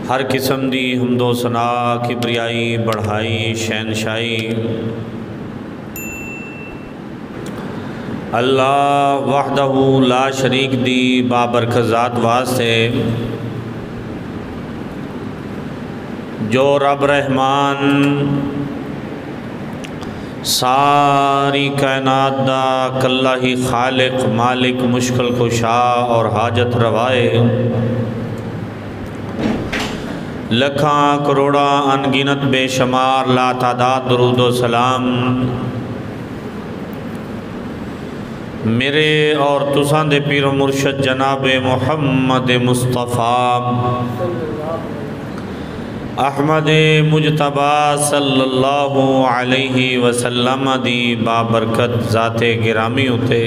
ہر قسم دی حمد و ثنا کبریائی بڑھائی شہنشاہی اللہ وحدہ لا شریک دی بابرکت ذات واسطے جو رب رحمان ساری کائنات دا کلہ ہی خالق مالک مشکل کشا اور حاجت روائے لکھاں کروڑا انگنت بے شمار لا تعداد درود و سلام میرے اور تساں دے پیر و مرشد جناب محمد مصطفیٰ احمد مجتبیٰ صلی اللہ علیہ وسلم دی بابرکت ذات گرامی ہوتے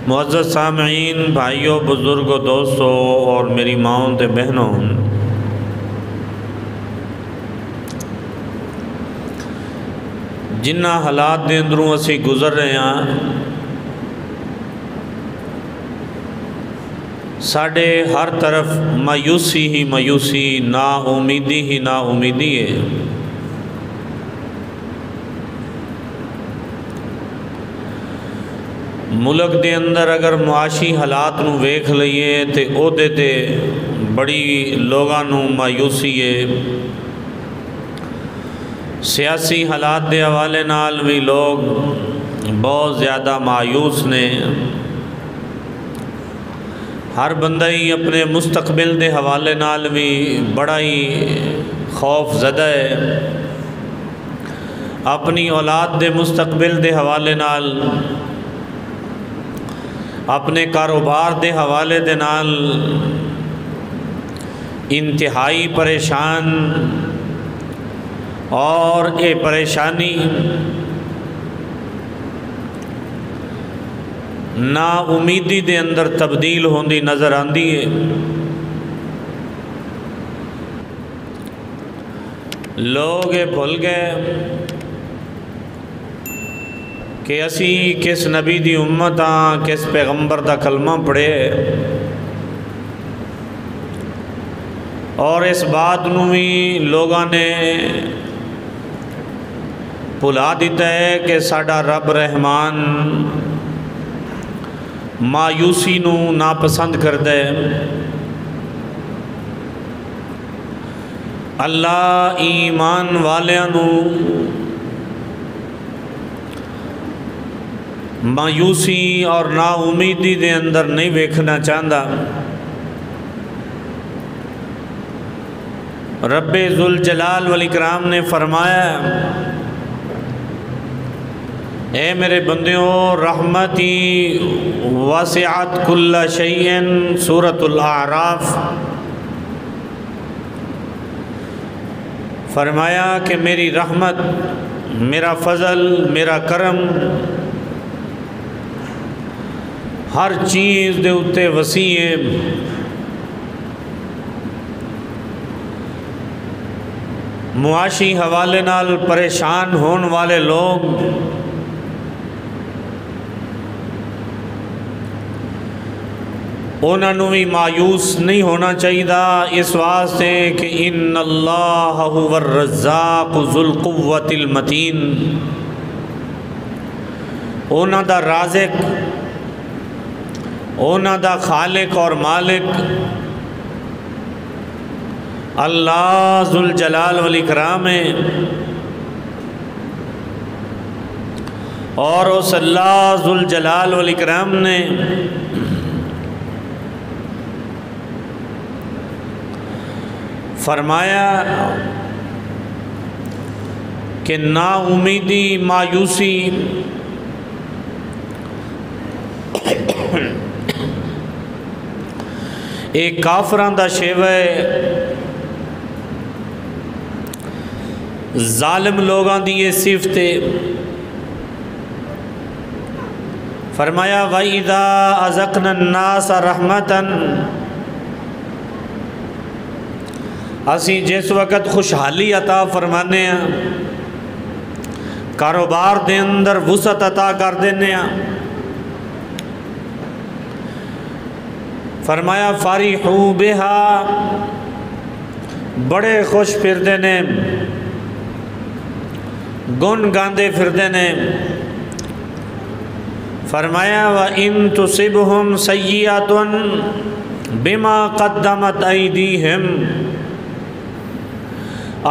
معزز سامعین بھائیوں بزرگوں دوستوں اور میری ماؤں تے بہنوں، جنہ حالات دے اندروں اسی گزر رہے ہیں ساڑھے ہر طرف مایوسی ہی مایوسی، نا امیدی ہی نا امیدی ہے۔ ملک دے اندر اگر معاشی حالات نو ویکھ لئیے تے او دے تے بڑی لوگاں نو مایوسی ہے۔ سیاسی حالات دے حوالے نال بھی لوگ بہت زیادہ مایوس نے، ہر بندہ ہی اپنے مستقبل دے حوالے نال بھی بڑا ہی خوف زدہ ہے، اپنی اولاد دے مستقبل دے حوالے نال، اپنے کاروبار دے حوالے دے نال انتہائی پریشان، اور اے پریشانی نا امیدی دے اندر تبدیل ہوندی نظر آندی ہے۔ لوگ بھول گئے کہ اسی کس نبی دی امت ہاں، کس پیغمبر دا کلمہ پڑھے، اور اس بات نو بھی لوگاں نے بھلا دیتا ہے کہ ساڈا رب رحمان مایوسی نو ناپسند کردا ہے۔ اللہ ایمان والیاں نو مایوسی اور نا امیدی دے اندر نہیں ویکھنا چاہندا۔ رب ذوالجلال والاکرام نے فرمایا، اے میرے بندیوں، رحمتی وسعت کل شیء، سورۃ الاعراف، فرمایا کہ میری رحمت، میرا فضل، میرا کرم ہر چیز دے اتے وسیع ہے۔ معاشی حوالے نال پریشان ہون والے لوگ انہاں نو بھی مایوس نہیں ہونا چاہیے، اس واسطے کہ ان اللہ هو الرزاق ذو القوۃ المتین، انہاں دا رازق، انہاں دا خالق اور مالک اللہ ذوالجلال والاکرام ہے، اور اس اللہ ذوالجلال والاکرام نے فرمایا کہ نا امیدی مایوسی ایک کافران دا شیوہ ہے، ظالم لوگاں دی یہ صفت ہے۔ فرمایا وَإِذَا أَذَقْنَا النَّاسَ رَحْمَةً، اسی جس وقت خوشحالی عطا فرمانے ہیں، کاروبار دے اندر وسعت عطا کر دینے ہیں، فرمایا فارحو بہا، بڑے خوش پھردے نے، گن گاندے پھردے نے۔ فرمایا وَإِن تُصِبْهُمْ سَيِّئَةٌ بِمَا قَدَّمَتْ أَيْدِيهِمْ،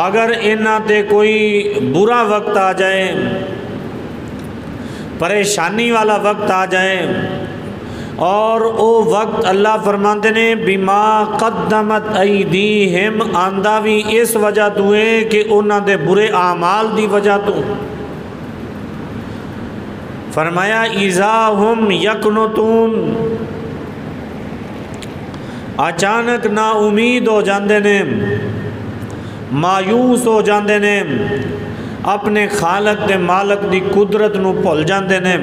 اگر انہاں تے کوئی برا وقت آ جائے، پریشانی والا وقت آ جائے، اور او وقت اللہ فرماندے نے بما قدمت ایدیہم، آندہ بھی اس وجہ تو ہے کہ انہاں دے برے اعمال دی وجہ تو۔ فرمایا اذا ہم یقنطون، اچانک نا امید ہو جاندے نے، مایوس ہو جاندے نے، اپنے خالق تے مالک دی قدرت نو بھول جاندے نے۔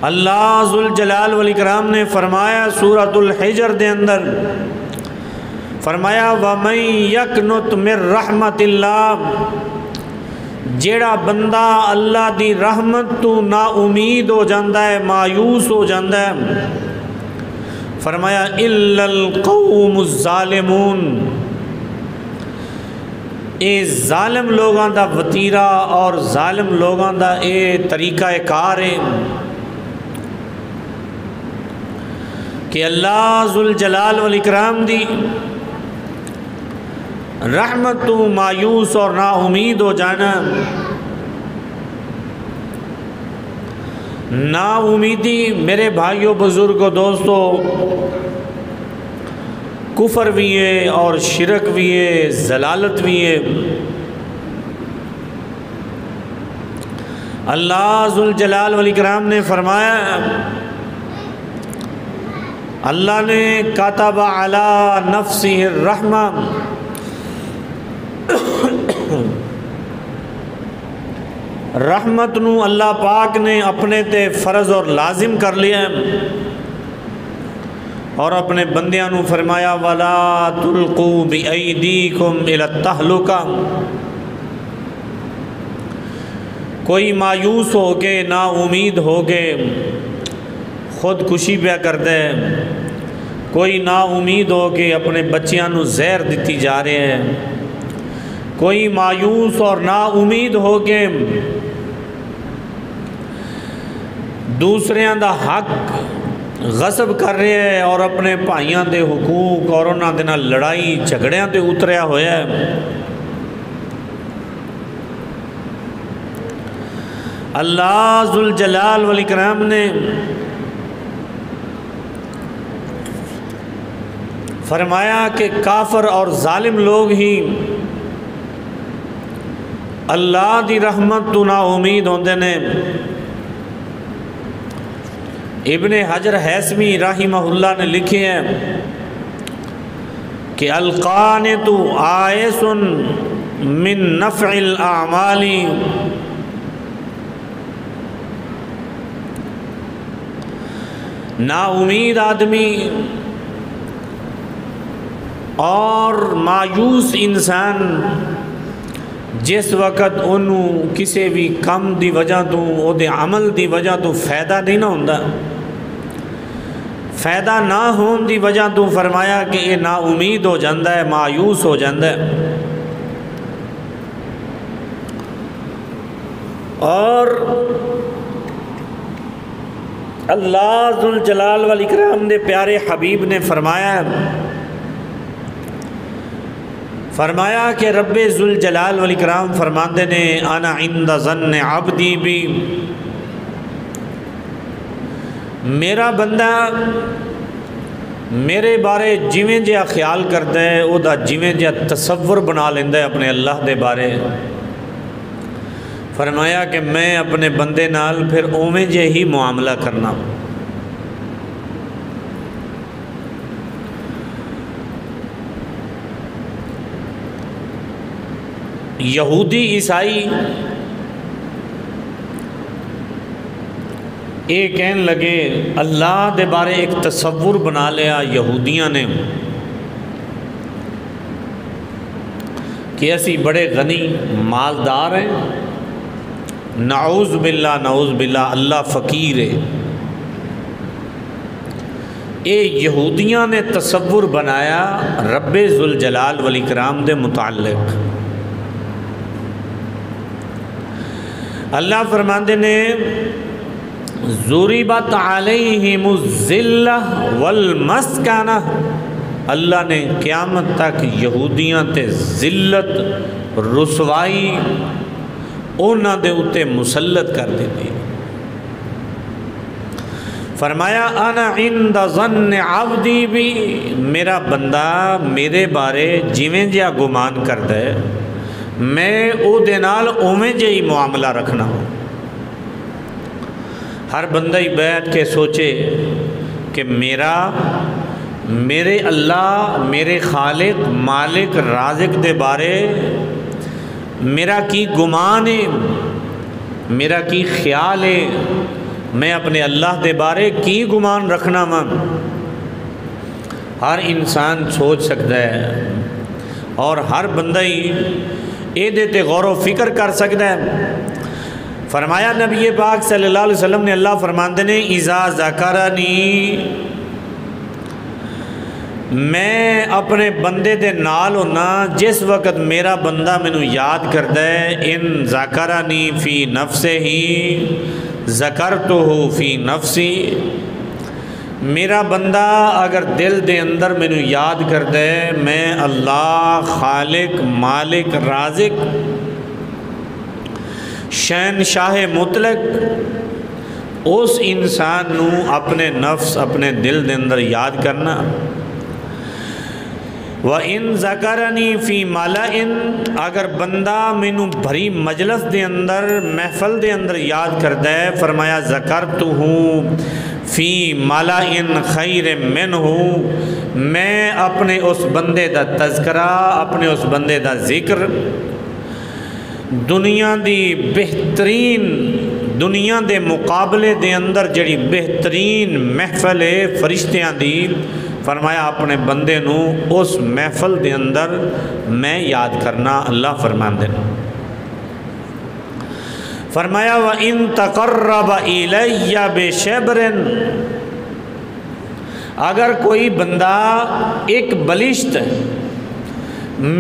اللہ ذوالجلال والاکرام نے فرمایا سورۃ الحجر دے اندر، فرمایا وَمَن یقنط من رحمت اللہ، جیڑا بندہ اللہ دی رحمت تو نا امید ہو جاندہ ہے، مایوس ہو جاندہ ہے، فرمایا اِلَّا الْقَوْمُ الظَّالِمُونَ، اے ظالم لوگاں دا وتیرہ اور ظالم لوگاں دا اے طریقہ کار ہے کہ اللہ ذوالجلال والاکرام دی رحمت تو مایوس اور نا امید ہو جانا۔ نا امیدی میرے بھائیوں بزرگوں دوستوں کفر بھی ہے اور شرک بھی ہے، ضلالت بھی ہے۔ اللہ ذوالجلال والاکرام نے فرمایا، اللہ نے کتب علی نفسہ الرحمہ، رحمت نو اللہ پاک نے اپنے تے فرض اور لازم کر لیا ہے، اور اپنے بندیاں نو فرمایا وَلَا تُلْقُوا بِأَيْدِيكُمْ إِلَى التَّهْلُكَةِ، کوئی مایوس ہو کے نا امید ہو کے خودکشی پہ کر دے، کوئی نا امید ہو کے اپنے بچیاں نو زہر دیتی جا رہے ہیں، کوئی مایوس اور نا امید ہو کے دوسریاں دا حق غصب کر رہے ہیں اور اپنے بھائیاں دے حقوق اور انہاں دے نال لڑائی جھگڑیاں تے اتریا ہویا ہے۔ اللہ ذوالجلال والاکرام نے فرمایا کہ کافر اور ظالم لوگ ہی اللہ دی رحمت تو نا امید ہوندے نے۔ ابن حجر حیثمی رحمہ اللہ نے لکھے ہیں کہ القانت آئس من نفع الاعمال، نا امید آدمی اور مایوس انسان جس وقت انہوں کسی بھی کم دی وجہ تو او دے عمل دی وجہ تو فائدہ نہیں نہ ہوندہ، فائدہ نہ ہون دی وجہ تو فرمایا کہ یہ نا امید ہو جاندہ ہے، مایوس ہو جاندہ ہے۔ اور اللہ ذوالجلال والاکرام دے پیارے حبیب نے فرمایا کہ رب ذوالجلال والاکرام فرماندے نے انا عند ظن عبدی بھی، میرا بندہ میرے بارے جویں جہا خیال کرتا ہے او دا جویں جہا تصور بنا لیندہ ہے اپنے اللہ دے بارے، فرمایا کہ میں اپنے بندے نال پھر اویں جے ہی معاملہ کرنا۔ یہودی عیسائی یہ کہن لگے، اللہ دے بارے ایک تصور بنا لیا یہودیاں نے کہ اسی بڑے غنی مالدار ہیں، نعوذ باللہ اللہ فقیر ہے۔ اے یہودیاں نے تصور بنایا رب ذوالجلال والاکرام دے متعلق۔ اللہ فرماندے نے ضربت علیہم الذلہ والمسکنہ، اللہ نے قیامت تک یہودیاں تے ذلت رسوائی انہاں دے اتے مسلط کر دیتی۔ فرمایا انا عند ظن عبدی بھی، میرا بندہ میرے بارے جویں جہا گمان کردا ہے میں او دے نال اوویں جہی معاملہ رکھنا ہوں۔ ہر بندہ ہی بیٹھ کے سوچے کہ میرے اللہ، میرے خالق مالک رازق دے بارے میرا کی گمان ہے، میرا کی خیال ہے، میں اپنے اللہ دے بارے کی گمان رکھنا وا۔ ہر انسان سوچ سکتا ہے اور ہر بندہ ہی اے دیتے غور و فکر کر سکتا ہے۔ فرمایا نبی پاک صلی اللہ علیہ وسلم نے، اللہ فرماندے نے اذا ذکرنی، میں اپنے بندے دے نال ہونا جس وقت میرا بندہ مینوں یاد کردا ہے، ان ذکرنی فی نفسہ ہی ذکرتہ فی نفسی، میرا بندہ اگر دل دے اندر مینوں یاد کردا ہے میں اللہ خالق مالک رازق شہنشاہ مطلق اس انسان نو اپنے نفس اپنے دل دے اندر یاد کرنا۔ وَإِن ذَكَرَنِي فِي مَلَئٍ، اگر بندہ مینوں بھری مجلس دے اندر محفل دے اندر یاد کردا ہے، فرمایا ذَكَرْتُهُ فِي مَلَئٍ خَيْرٍ مِّنْهُ، میں اپنے اس بندے دا تذکرہ، اپنے اس بندے دا ذکر دنیا دی بہترین، دنیا دے مقابلے دے اندر جڑی بہترین محفل ہے فرشتیاں دی، فرمایا اپنے بندے نو اس محفل دے اندر میں یاد کرنا۔ اللہ فرماندے نے فرمایا وَإِن تَقَرَّبَ إِلَيَّ بِشِبْرٍ، اگر کوئی بندہ ایک بلشت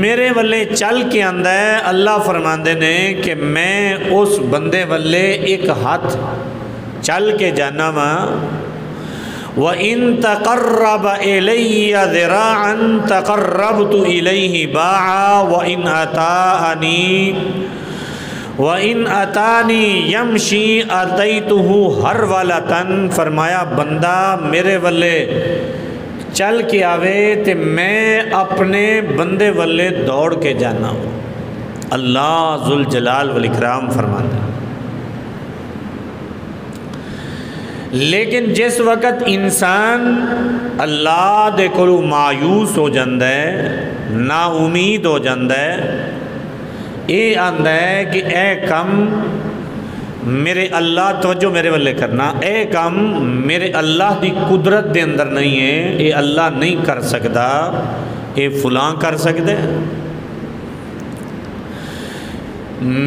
میرے والے چل کے آندا ہے، اللہ فرماندے نے کہ میں اس بندے والے ایک ہاتھ چل کے جانا وا۔ وَإِن تَقَرَّبَ إِلَيَّ ذِرَاعًا تَقَرَّبْتُ إِلَيْهِ بَاعًا وَإِنْ أَتَانِي يَمْشِي أَتَيْتُهُ هَرْوَلَةً، فرمایا بندہ میرے والے چل کے آوے تے میں اپنے بندے والے دوڑ کے جانا ہوں۔ اللہ ذوالجلال والاکرام فرماتے ہیں۔ لیکن جس وقت انسان اللہ دے کولوں مایوس ہو جاندہ ہے، نا امید ہو جاندہ ہے، یہ آندہ ہے کہ اے کم میرے اللہ، توجہ میرے والے کرنا، اے کم میرے اللہ دی قدرت دے اندر نہیں ہے، اے اللہ نہیں کر سکتا، اے فلاں کر سکتے،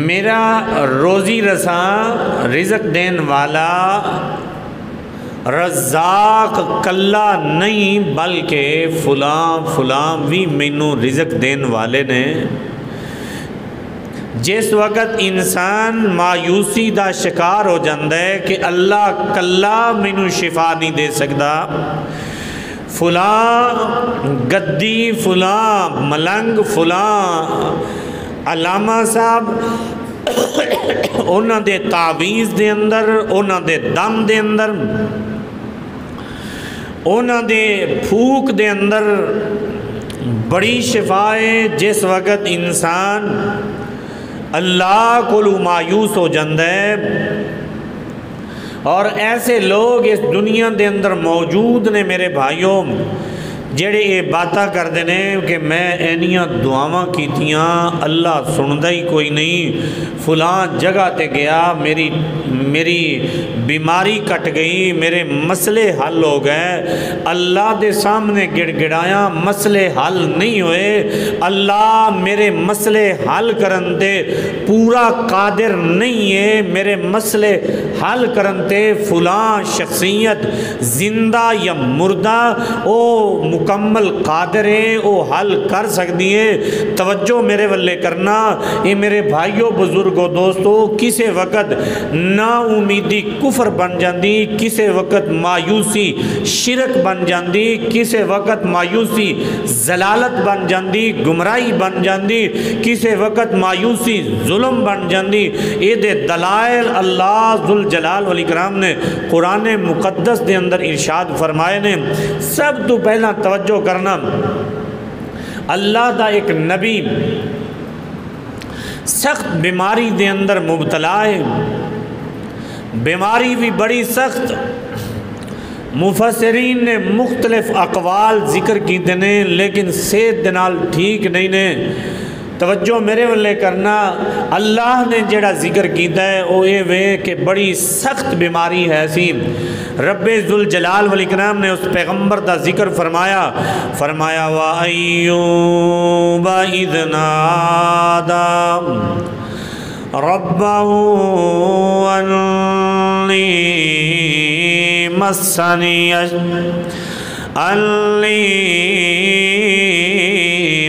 میرا روزی رساں رزق دین والا رزاق کلا نہیں بلکہ فلاں بھی مینوں رزق دین والے نے۔ جس وقت انسان مایوسی دا شکار ہو جاندہ ہے کہ اللہ کلا مینوں شفا نہیں دے سکتا، فلاں گدی، فلاں ملنگ، فلاں علامہ صاحب انہاں دے تعویذ دے اندر، انہاں دے دم دے اندر، انہاں دے پھوک دے اندر بڑی شفا ہے۔ جس وقت انسان اللہ کو مایوس ہو جاندہ ہے، اور ایسے لوگ اس دنیا دے اندر موجود نے میرے بھائیوں، جڑے یہ باتاں کر دینے کہ میں اینیاں دعاواں کیتیاں اللہ سندہ ہی کوئی نہیں، فلاں جگہ تے گیا میری بیماری کٹ گئی، میرے مسئلے حل ہو گئے، اللہ دے سامنے گڑ گڑایا مسئلے حل نہیں ہوئے، اللہ میرے مسئلے حل کرن دے پورا قادر نہیں ہے، میرے مسئلے حل کرن تے فلاں شخصیت زندہ یا مردہ او مکمل قادر ہے، او حل کر سکتی ہے۔ توجہ میرے والے کرنا، اے میرے بھائیوں بزرگوں دوستو، کسے وقت نا امیدی کفر بن جاندی، کسے وقت مایوسی شرک بن جاندی، کسے وقت مایوسی زلالت بن جاندی، گمراہی بن جاندی، کسے وقت مایوسی ظلم بن جاندی۔ اے دے دلائل اللہ ذوالجلال والاکرام نے قرآن مقدس دے اندر ارشاد فرمائے نے۔ سب تو پہلا توجہ کرنا، اللہ دا ایک نبی سخت بیماری دے اندر مبتلا ہے، بیماری بھی بڑی سخت۔ مفسرین نے مختلف اقوال ذکر کیتے نے، لیکن صحت دے نال ٹھیک نہیں نے۔ توجہ میرے والے کرنا، اللہ نے جڑا ذکر کیتا ہے وہ یہ وے کہ بڑی سخت بیماری ہے سی۔ رب ذوالجلال والاکرام نے اس پیغمبر دا ذکر فرمایا، فرمایا وَأَيُّوبَ إِذْ نَادَىٰ رَبَّهُ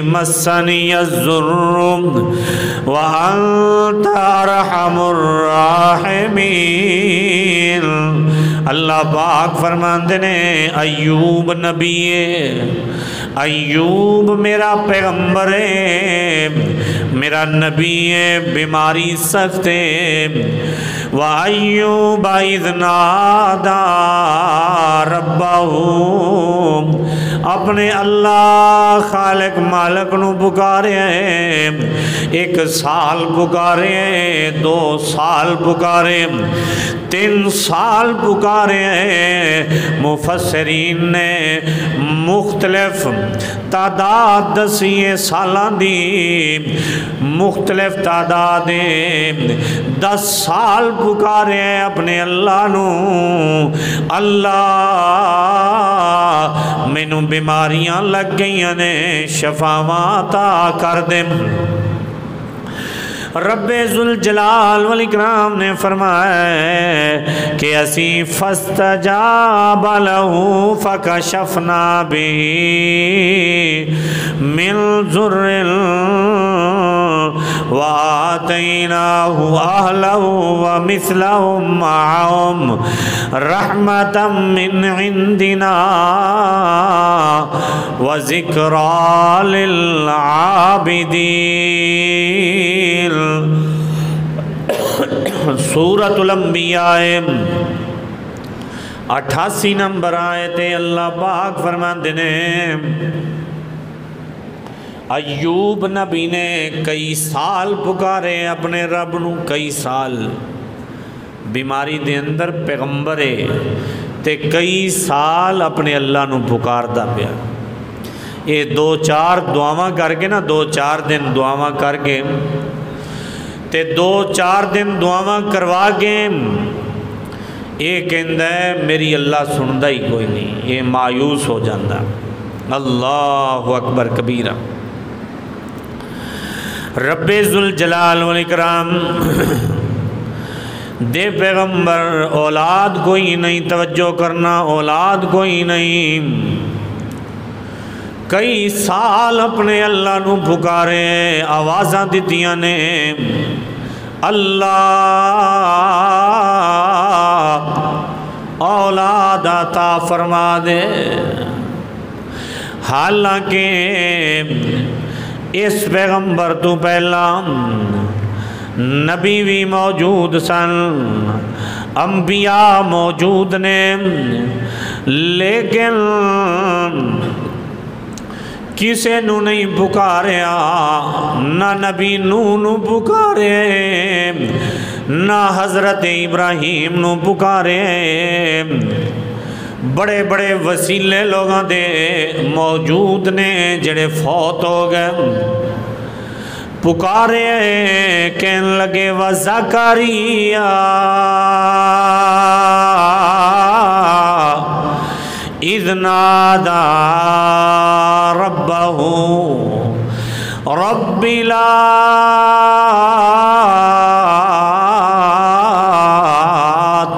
مسنی الضر وانت ارحم الراحمین۔ اللہ پاک فرماندے نے ایوب نبی ہے، ایوب میرا پیغمبر ہے، میرا نبی ہے، بیماری سخت ہے۔ وَأَيُّوبَ إِذْ نَادَىٰ رَبَّهُ، اپنے اللہ خالق مالک نو پکارے ہیں، 1 سال پکارے ہیں، 2 سال پکارے، 3 سال پکارے ہیں۔ مفسرین نے مختلف تعداد دسیے سالان دی، مختلف تعداد 10 سال پکارے ہیں اپنے اللہ نو، اللہ مینوں بیماریاں لگ گئیاں نے، شفاواں عطا کر دے۔ رب ذوالجلال والاکرام نے فرمایا کہ اسی فاستجاب له فکشفنا به من ضر وآتیناہ اہلہ ومثلہم معہم رحمتا من عندنا وذکرى للعابدین۔ سورۃ الانبیاء 88 نمبر آیت اللہ پاک فرماندے نے ایوب نبی نے کئی سال پکارے اپنے رب نو، کئی سال بیماری دے اندر پیغمبر ہے تے کئی سال اپنے اللہ نو پکاردا پیا۔ یہ 2-4 دعاواں کر کے نا، 2-4 دن دعاواں کر کے تے 2-4 دن دعاواں کروا کے یہ کہندا ہے میری اللہ سندا ہی کوئی نہیں، یہ مایوس ہو جاندہ۔ اللہ اکبر کبیرہ۔ رب ذوالجلال والاکرام دے پیغمبر اولاد کوئی نہیں، توجہ کرنا، اولاد کوئی نہیں، کئی سال اپنے اللہ نو پکارے، آوازاں دیتیاں نے اللہ اولاد عطا فرما دے۔ حالانکہ اس پیغمبر تو پہلا نبی بھی موجود سن، انبیاء موجود نے، لیکن کسے نو نہیں پکاریا، نہ نبی نو پکارے، نہ حضرت ابراہیم نو پکارے۔ بڑے بڑے وسیلے لوگاں دے موجود نے جڑے فوت ہو گئے، پکارے کہنے لگے وَزَكَرِيَّا اِذْ نَادَى رَبَّهُ رَبِّ لَا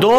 2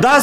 10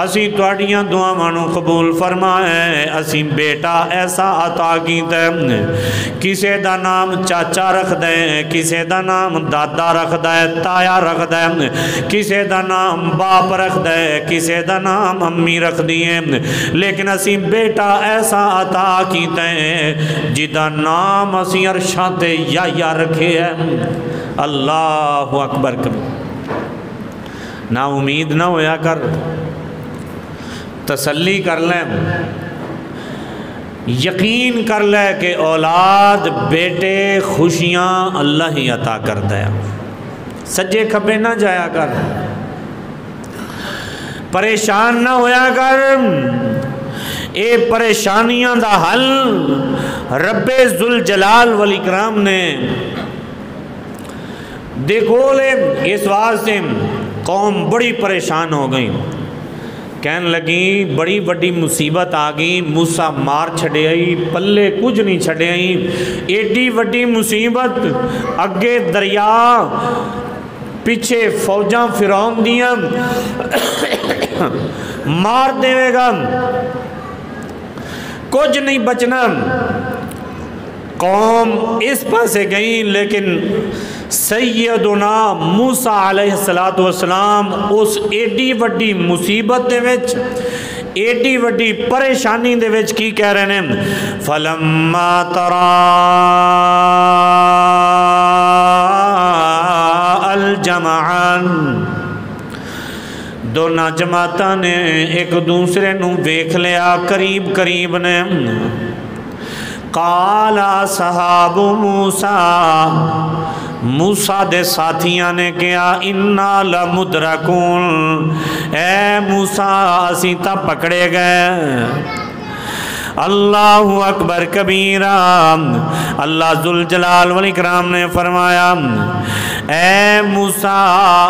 اسی تواڈیاں دعاواں نو قبول فرمائے، اسی بیٹا ایسا عطا کیتا ہے، کسے دا نام چاچا رکھ دے، کسے دا نام دادا رکھ دے، تایا رکھ دے، کسے دا نام باپ رکھ دے، کسے دا نام امی رکھ دیے، لیکن اسی بیٹا ایسا عطا کیتا ہے جدا نام اسی عرشاں تے یا رکھے ہے۔ اللہ اکبر کبھی نا امید نہ ہویا کر، تسلی کر لیں، یقین کر لے کہ اولاد بیٹے خوشیاں اللہ ہی عطا کر دیا، سجے کھبے نہ جایا کر، پریشان نہ ہویا کر، اے پریشانیاں دا حل رب ذوالجلال والاکرام نے دیکھو لے۔ اس واسطے قوم بڑی پریشان ہو گئی، کہنے لگی بڑی بڑی مصیبت آ گئی، موسیٰ مار چھڑے آئی، پلے کچھ نہیں چھڑے آئی، ایڈی وڈی مصیبت، اگے دریا پیچھے فوجاں فرعون دیاں مار دے گا، کچھ نہیں بچنا۔ قوم اس پاسے گئی، لیکن سیدنا موسیٰ علیہ السلام اس ایڈی وڈی مصیبت دے وچ، ایڈی وڈی پریشانی دے وچ کی کہہ رہے ہیں، فَلَمَّا تَرَا الْجَمَعَانِ، دونوں جماعتاں نے ایک دوسرے نو دیکھ لیا قریب قریب نے، قال اصحاب موسیٰ، موسیٰ دے ساتھیاں نے کیا، انا لمدرکون، اے موسیٰ اسی تا پکڑے گئے۔ اللہ اکبر کبیرہ، اللہ ذوالجلال والاکرام نے فرمایا اے موسیٰ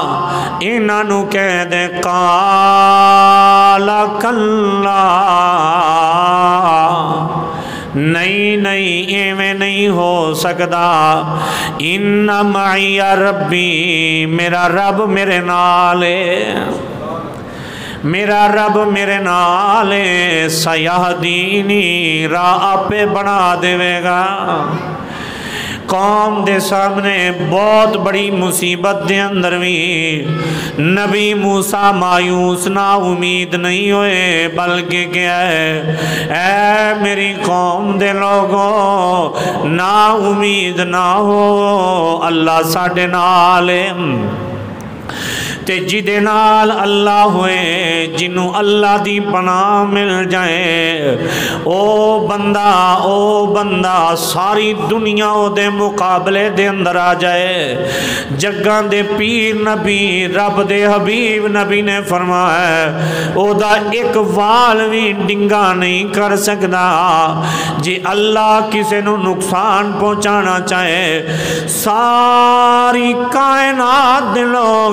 انہاں نو کہہ دے، قال کلا، نہیں نہیں ایویں نہیں ہو سکدا، ان معی ربی، میرا رب میرے نال ہے، میرا رب میرے نال ہے، سیہدینی، راہ پہ بنا دے گا۔ قوم دے سامنے بہت بڑی مصیبت دے اندر بھی نبی موسیٰ مایوس نہ امید نہیں ہوئے، بلکہ کیا ہے، اے میری قوم دے لوگوں نا امید نہ ہو، اللہ ساڈے نال ہے، تے جدے نال اللہ ہوئے، جنوں اللہ دی پناہ مل جائے، او بندہ ساری دنیا او دے مقابلے دے اندر آ جائے۔ جگاں دے پیر نبی، رب دے حبیب نبی نے فرمایا او دا ایک وال بھی ڈنگا نہیں کر سکدا، جی اللہ کسے نو نقصان پہنچانا چاہے، ساری کائنات دے لوگ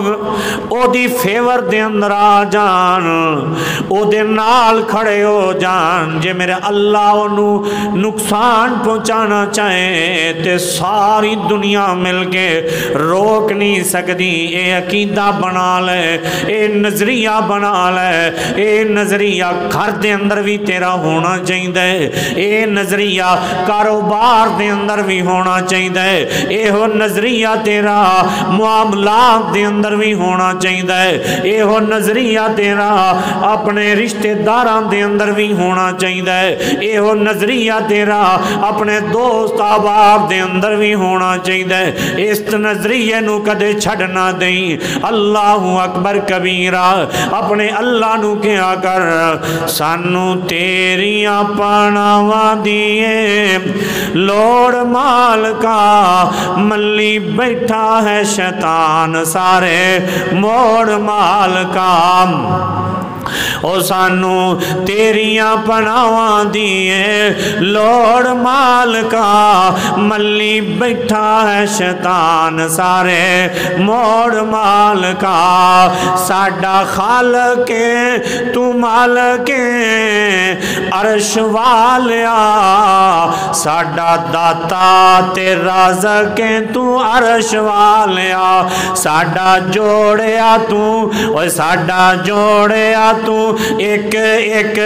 او دی فیور دے اندر آ جان، او دے نال کھڑے ہو جان، جے میرے اللہ انہوں نقصان پہنچانا چاہے تے ساری دنیا مل کے روک نہیں سکتی۔ اے عقیدہ بنا لے، اے نظریہ بنا لے، اے نظریہ گھر دے اندر بھی تیرا ہونا چاہیے، اے نظریہ کاروبار دے اندر بھی ہونا چاہیے، اے ہو نظریہ تیرا معاملات دے اندر بھی ہونا چاہیے، اے ہو نظریہ تیرا اپنے رشتہ داران دے اندر بھی ہونا چاہیے، اے ہو نظریہ تیرا اپنے دوست احباب دے اندر بھی ہونا چاہیے۔ اس نظریے نو کدے چھڑنا دیں۔ اللہ اکبر کبیرہ، اپنے اللہ نو کیا کر، سانو تیریاں پناواں دیے، لوڑ مال کا ملی بیٹھا ہے شیطان، سارے موڑ مال کا، او سانو تیریاں پناواں دیے، لوڑ مال کا ملی بیٹھا ہے شیطان، سارے موڑ مال کا، ساڈا خالق تو مالک عرش والیا، ساڈا داتا تے رازق تو عرش والیا، ساڈا جوڑیا تو، اوہ ساڈا جوڑیا تو ایک ایک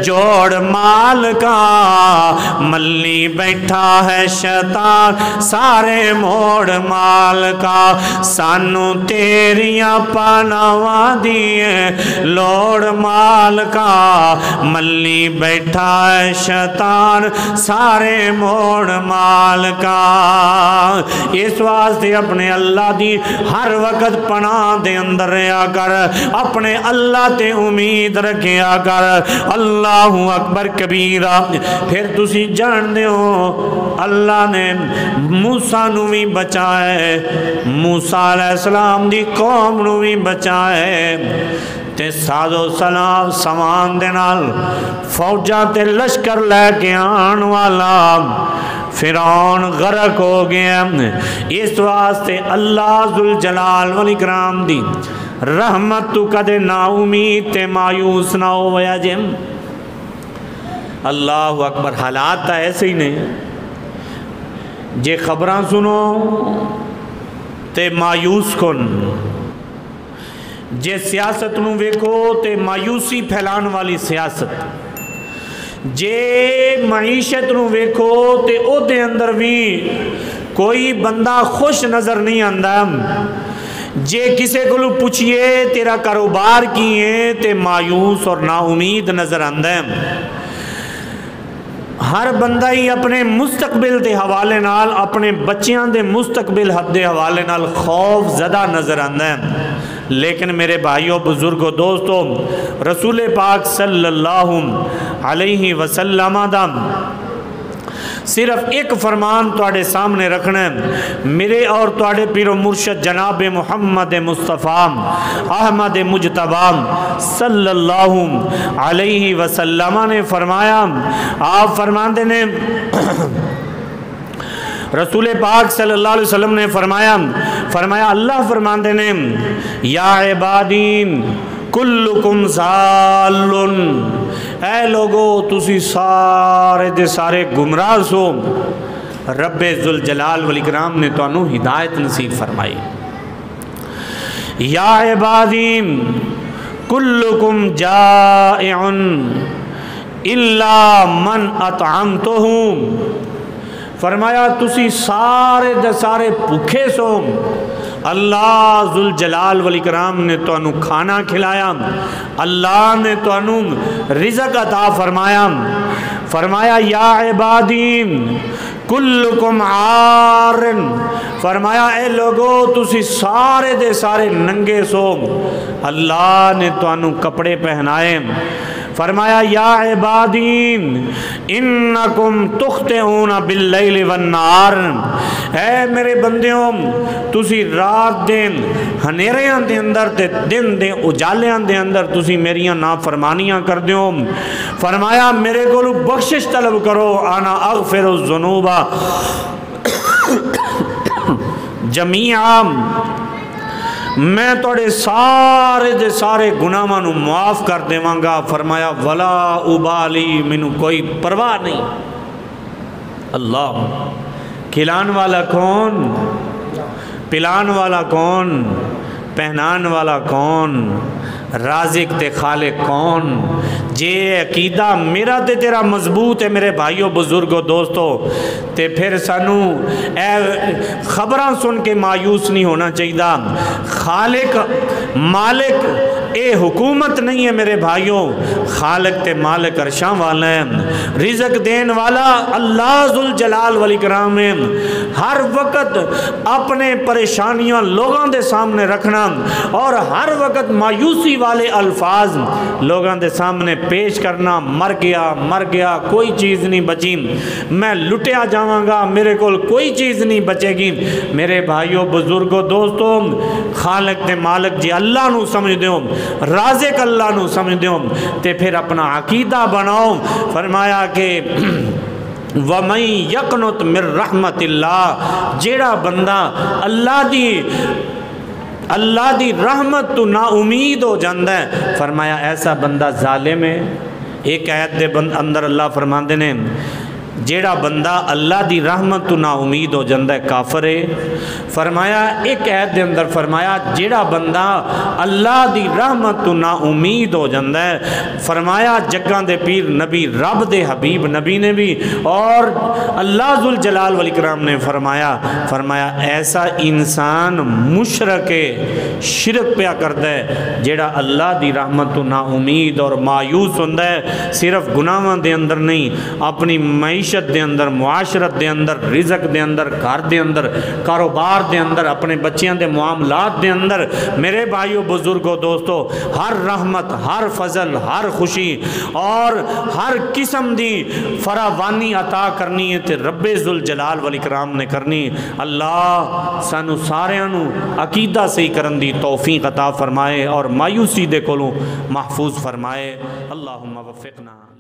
جوڑ مال کا، ملی بیٹھا ہے شیطان سارے موڑ مال کا، سانو تیریاں پناواں دیے لوڑ مال کا، ملی بیٹھا ہے شیطان سارے موڑ مال کا۔ اس واسطے اپنے اللہ دی ہر وقت پناہ دے اندر رہا کر، اپنے اللہ تے امید رکھیا کر۔ اللہ اکبر کبیرہ۔ پھر تسی جان دیو اللہ نے موسیٰ نو بھی بچائے، موسیٰ علیہ السلام دی قوم نو بھی بچائے، تے ساز و سلام سامان دے نال فوجاں تے لشکر لے کے آن والا فرعون غرق ہو گیا۔ اس واسطے اللہ ذوالجلال والاکرام دی رحمت تو کدے نا امید تے مایوس نہ ہویا جے۔ اللہ اکبر۔ حالات تا ایسے ہی نہیں، جے خبراں سنو تے مایوس کن، جے سیاست نو ویکھو تے مایوسی پھیلان والی سیاست، جے معیشت نو ویکھو تے او دے اندر بھی کوئی بندہ خوش نظر نہیں آندا، جے کسے کو پوچھئے تیرا کاروبار کی ہے تے مایوس اور نا امید نظر آندا ہے۔ ہر بندہ ہی اپنے مستقبل دے حوالے نال، اپنے بچیاں دے مستقبل دے حوالے نال خوف زدہ نظر آندا ہے۔ لیکن میرے بھائیوں بزرگوں دوستوں، رسول پاک صلی اللہ علیہ وسلم دا صرف ایک فرمان تواڈے سامنے رکھنا ہے۔ میرے اور تواڈے پیر و مرشد جناب محمد مصطفیٰ احمد مجتبی صلی اللہ علیہ وسلم نے فرمایا، آپ فرماندے نے رسول پاک صلی اللہ علیہ وسلم نے فرمایا اللہ فرماندے نے، یا عبادین کلکم ضالٌ، اے لوگو تسی سارے دے سارے گمراہ سو، رب ذوالجلال والاکرام نے تو انہوں ہدایت نصیب فرمائی۔ یا عبادین کلکم جائع الا من اطعمتہم، فرمایا تسی سارے دے سارے بھوکے سو، اللہ ذوالجلال والاکرام نے تو انہوں کھانا کھلایا، اللہ نے تو انہوں رزق عطا فرمایا۔ فرمایا یا عبادین کلکم عارن، فرمایا اے لوگو تسی سارے دے سارے ننگے سو، اللہ نے تو انہوں کپڑے پہنائے۔ فرمایا یا عبادین انکم تخطئون باللیل والنہار، اے میرے بندیوں تسی رات دن ہنیریاں دے اندر تے دن دے اجالیاں دے اندر تسی میریاں نافرمانیاں کر دیو۔ فرمایا میرے کو بخشش طلب کرو، انا اغفر الذنوب جمیعا، میں توڑے سارے دے سارے گناہاں نو معاف کر دیواں گا۔ فرمایا ولا ابالی، مینوں کوئی پرواہ نہیں۔ اللہ، کھلان والا کون، پلان والا کون، پہنان والا کون، رازق تے خالق کون؟ جے عقیدہ میرا تے تیرا مضبوط ہے میرے بھائیوں بزرگوں دوستوں، تے پھر سانو اے خبراں سن کے مایوس نہیں ہونا چاہیے۔ خالق مالک اے حکومت نہیں ہے میرے بھائیوں، خالق تے مالک عرشاں والا ہے، رزق دین والا اللہ ذوالجلال والاکرام ہے۔ ہر وقت اپنے پریشانیاں لوگاں دے سامنے رکھنا اور ہر وقت مایوسی والے الفاظ لوگاں دے سامنے پیش کرنا، مر گیا کوئی چیز نہیں بچی، میں لٹیا جاواں گا میرے کول کوئی چیز نہیں بچے گی۔ میرے بھائیوں بزرگوں دوستوں، خالق تے مالک جی اللہ نو سمجھ دیو، رازق اللہ نو سمجھ دیو، تے پھر اپنا عقیدہ بناؤ۔ فرمایا کہ وَمَن يَقْنُطْ مِن رَحْمَةِ اللَّهِ، جیڑا بندہ اللہ دی رحمت تو نا امید ہو جاندہ ہے، فرمایا ایسا بندہ ظالم ہے۔ ایک آیت دے اندر اللہ فرماندے نے جیڑا بندہ اللہ دی رحمت تو نا امید ہو جاندہ ہے کافر ہے۔ فرمایا ایک عید دے اندر فرمایا جیڑا بندہ اللہ دی رحمت تو نا امید ہو جاندہ ہے، فرمایا جگاں دے پیر نبی رب دے حبیب نبی نے بھی اور اللہ ذوالجلال والاکرام نے فرمایا ایسا انسان مشرک شرک پیا کردہ ہے جیڑا اللہ دی رحمت تو نا امید اور مایوس ہوندہ ہے، صرف گناہاں دے اندر نہیں، اپنی معیشت دے اندر، معاشرت دے اندر، رزق دے اندر، گھر دے اندر، کاروبار دے اندر، اپنے بچیاں دے معاملات دے اندر۔ میرے بھائیو بزرگوں دوستو، ہر رحمت، ہر فضل، ہر خوشی اور ہر قسم دی فراوانی عطا کرنی ہے تے رب ذوالجلال والاکرام نے کرنی۔ اللہ سانو ساریانو عقیدہ صحیح کرن دی توفیق عطا فرمائے اور مایوسی دے کولوں محفوظ فرمائے۔ اللہم وفقنا۔